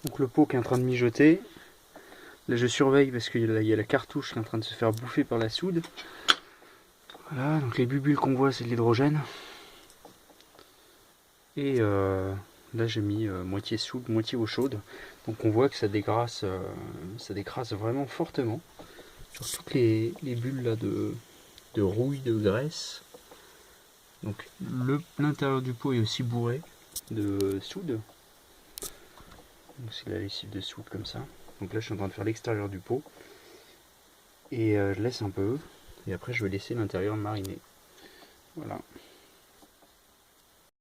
Donc le pot qui est en train de mijoter. Là je surveille parce qu'il y a la cartouche qui est en train de se faire bouffer par la soude. Voilà, donc les bulles qu'on voit c'est de l'hydrogène. Et là j'ai mis moitié soude, moitié eau chaude. Donc on voit que ça dégrasse vraiment fortement. Sur toutes les bulles là de rouille, de graisse. Donc l'intérieur du pot est aussi bourré de soude. C'est la lessive de soude comme ça. Donc là je suis en train de faire l'extérieur du pot. Et je laisse un peu. Et après je vais laisser l'intérieur mariner. Voilà.